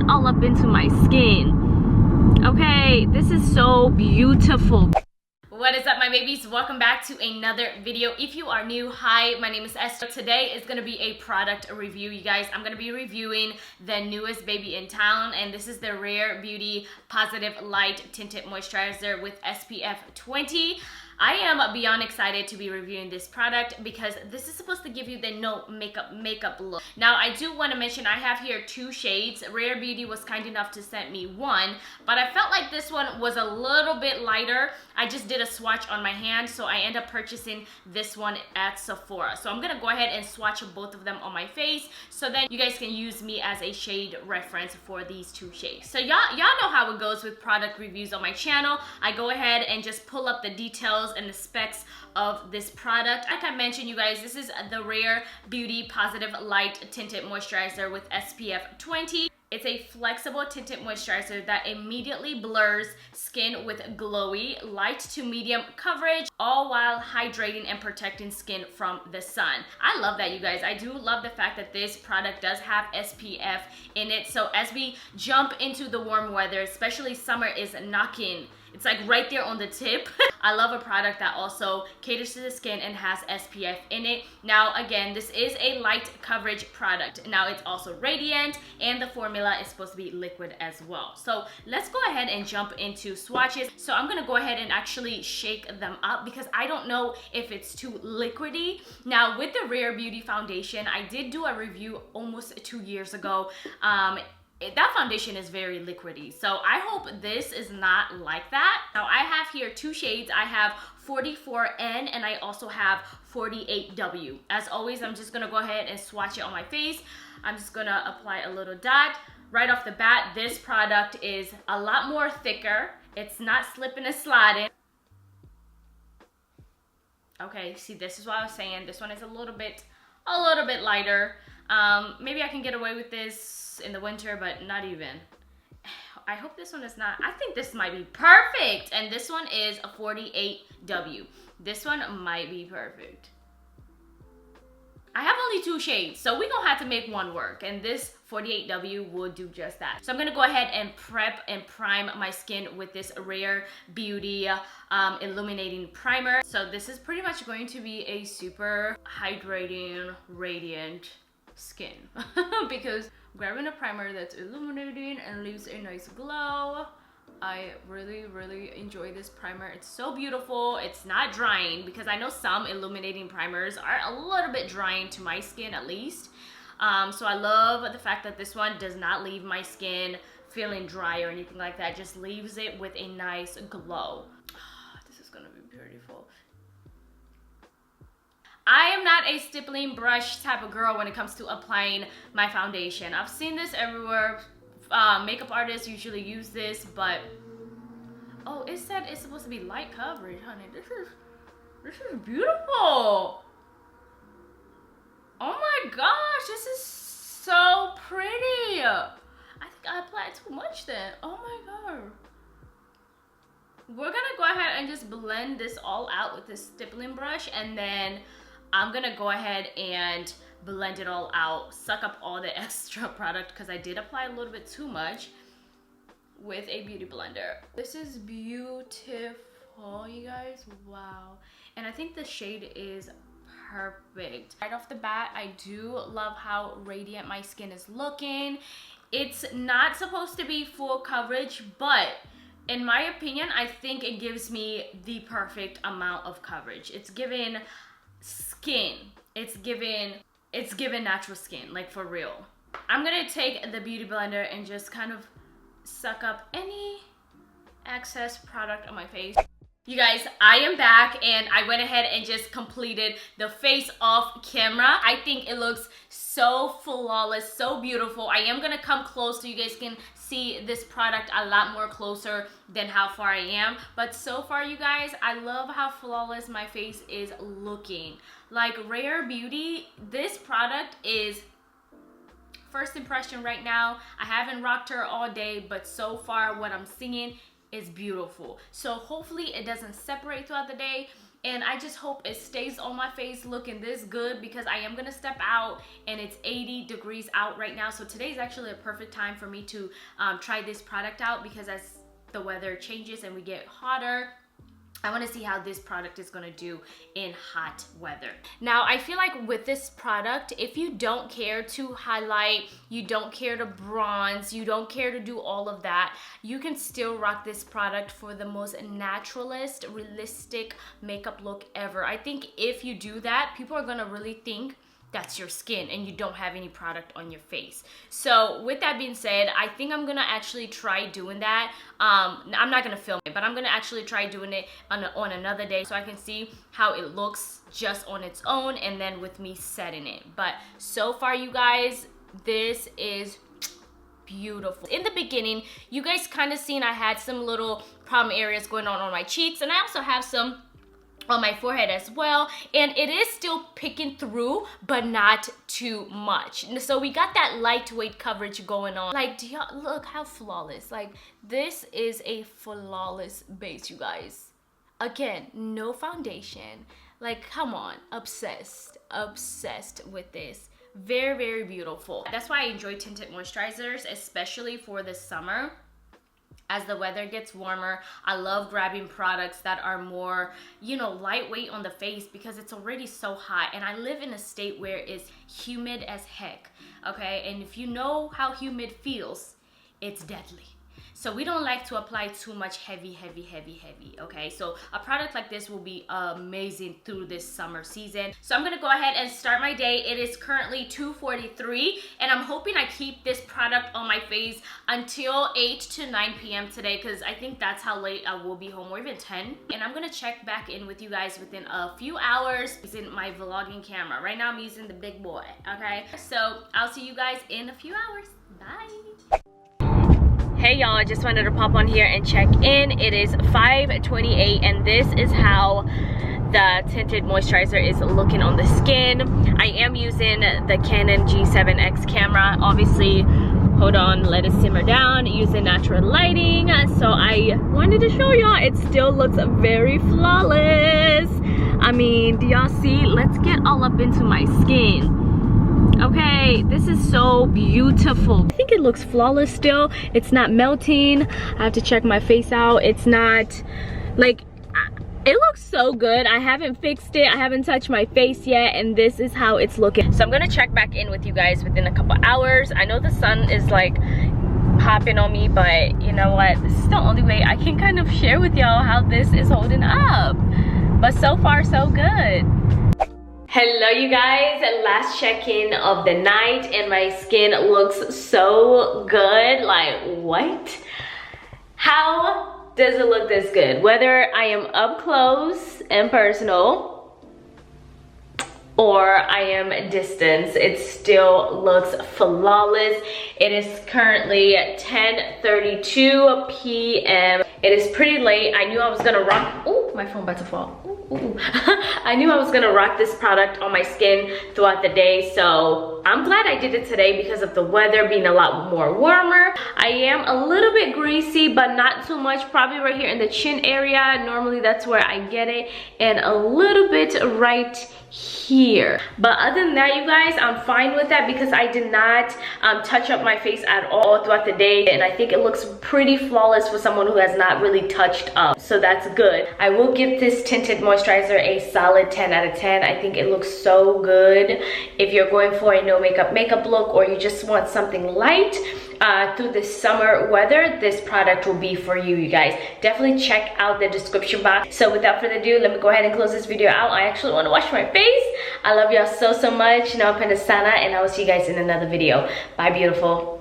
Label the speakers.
Speaker 1: all up into my skin. Okay, this is so beautiful. What is up, my babies? Welcome back to another video. If you are new, hi, my name is Esther. Today is going to be a product review, you guys. I'm going to be reviewing the newest baby in town, and this is the Rare Beauty Positive Light Tinted Moisturizer with SPF 20. I am beyond excited to be reviewing this product because this is supposed to give you the no makeup look. Now, I do want to mention I have here two shades. Rare Beauty was kind enough to send me one, but I felt like this one was a little bit lighter. I just did a swatch on my hand, so I end up purchasing this one at Sephora. So I'm gonna go ahead and swatch both of them on my face so then you guys can use me as a shade reference for these two shades. So y'all know how it goes with product reviews on my channel. I go ahead and just pull up the details and the specs of this product. Like I mentioned, you guys, this is the Rare Beauty Positive Light Tinted Moisturizer with SPF 20. It's a flexible tinted moisturizer that immediately blurs skin with glowy, light to medium coverage, all while hydrating and protecting skin from the sun. I love that, you guys. I do love the fact that this product does have SPF in it. So as we jump into the warm weather, especially summer is knocking, it's like right there on the tip. I love a product that also caters to the skin and has SPF in it. Now, again, this is a light coverage product. Now, it's also radiant, and the formula is supposed to be liquid as well. So let's go ahead and jump into swatches. So I'm gonna go ahead and actually shake them up because I don't know if it's too liquidy. Now, with the Rare Beauty foundation, I did do a review almost 2 years ago. That foundation is very liquidy, so I hope this is not like that. Now, I have here two shades. I have 44N and I also have 48W. As always, I'm just gonna go ahead and swatch it on my face. I'm just gonna apply a little dot. Right off the bat, this product is a lot more thicker. It's not slipping and sliding. Okay, see, this is what I was saying. This one is a little bit lighter. Maybe I can get away with this in the winter, but not even. I hope this one is not. I think this might be perfect, and this one is a 48W. This one might be perfect. I have only two shades, so we're gonna have to make one work, and this 48W will do just that. So I'm gonna go ahead and prep and prime my skin with this Rare Beauty illuminating primer. So this is pretty much going to be a super hydrating, radiant skin because grabbing a primer that's illuminating and leaves a nice glow. I really enjoy this primer. It's so beautiful. It's not drying because I know some illuminating primers are a little bit drying to my skin, at least. So I love the fact that this one does not leave my skin feeling dry or anything like that. It just leaves it with a nice glow. This is gonna be beautiful. I am not a stippling brush type of girl when it comes to applying my foundation. I've seen this everywhere. Makeup artists usually use this, but oh, it said it's supposed to be light coverage, honey. This is beautiful. Oh my gosh, this is so pretty. I think I applied too much then. Oh my god. We're gonna go ahead and just blend this all out with this stippling brush, and then I'm gonna go ahead and blend it all out, suck up all the extra product because I did apply a little bit too much with a beauty blender. This is beautiful, you guys. Wow. And I think the shade is perfect. Right off the bat, I do love how radiant my skin is looking. It's not supposed to be full coverage, but in my opinion, I think it gives me the perfect amount of coverage. It's given skin. It's given natural skin, like for real. I'm gonna take the beauty blender and just kind of suck up any excess product on my face. You guys, I am back and I went ahead and just completed the face off camera. I think it looks so flawless, so beautiful. I am gonna come close so you guys can see this product a lot more closer than how far I am. But so far, you guys, I love how flawless my face is looking. Like Rare Beauty, this product is first impression right now. I haven't rocked her all day, but so far what I'm seeing is beautiful. So hopefully it doesn't separate throughout the day. and I just hope it stays on my face looking this good, because I am gonna step out and it's 80 degrees out right now. So today is actually a perfect time for me to try this product out, because as the weather changes and we get hotter, I want to see how this product is going to do in hot weather. Now, I feel like with this product, if you don't care to highlight, you don't care to bronze, you don't care to do all of that, you can still rock this product for the most naturalist, realistic makeup look ever. I think if you do that, people are going to really think that's your skin and you don't have any product on your face. So with that being said, I think I'm gonna actually try doing that. I'm not gonna film it, but I'm gonna actually try doing it on another day, so I can see how it looks just on its own and then with me setting it. But so far, you guys, this is beautiful. In the beginning, you guys kind of seen I had some little problem areas going on my cheeks, and I also have some on my forehead as well, and it is still picking through, but not too much. So we got that lightweight coverage going on. Like, do y'all look how flawless? Like, this is a flawless base, you guys. Again, no foundation. Like, come on, obsessed with this. Very, very beautiful. That's why I enjoy tinted moisturizers, especially for the summer. As the weather gets warmer, I love grabbing products that are more, you know, lightweight on the face, because it's already so hot. And I live in a state where it's humid as heck, okay? And if you know how humid feels, it's deadly. So we don't like to apply too much heavy, okay? So a product like this will be amazing through this summer season. So I'm gonna go ahead and start my day. It is currently 2:43, and I'm hoping I keep this product on my face until 8 to 9 p.m. today, because I think that's how late I will be home, or even 10. And I'm gonna check back in with you guys within a few hours using my vlogging camera. Right now I'm using the big boy, okay? So I'll see you guys in a few hours. Bye. Hey y'all, I just wanted to pop on here and check in. It is 5:28, and this is how the tinted moisturizer is looking on the skin. I am using the Canon G7X camera. Obviously, hold on, let it simmer down, using natural lighting. So I wanted to show y'all, it still looks very flawless. I mean, do y'all see? Let's get all up into my skin. Okay, this is so beautiful. I think it looks flawless still. It's not melting. I have to check my face out. It's not, like, it looks so good. I haven't fixed it. I haven't touched my face yet, and this is how it's looking. So I'm gonna check back in with you guys within a couple hours. I know the sun is like popping on me, but you know what? This is the only way I can kind of share with y'all how this is holding up. But so far, so good. Hello you guys, last check-in of the night, and my skin looks so good. Like, what? How does it look this good? Whether I am up close and personal or I am distance, it still looks flawless. It is currently 10:32 p.m. It is pretty late. I knew I was gonna rock, oh, my phone about to fall. Ooh. I knew I was gonna rock this product on my skin throughout the day, so I'm glad I did it today because of the weather being a lot more warmer. I am a little bit greasy, but not too much, probably right here in the chin area. Normally that's where I get it, and a little bit right here. But other than that, you guys, I'm fine with that because I did not touch up my face at all throughout the day, and I think it looks pretty flawless for someone who has not really touched up, so that's good. I will give this tinted moisturizer a solid 10 out of 10. I think it looks so good. If you're going for a no makeup look, or you just want something light through the summer weather, this product will be for you, you guys. Definitely check out the description box. So without further ado, let me go ahead and close this video out. I actually want to wash my face. I love y'all so much. Now I'm Sana, and I will see you guys in another video. Bye, beautiful.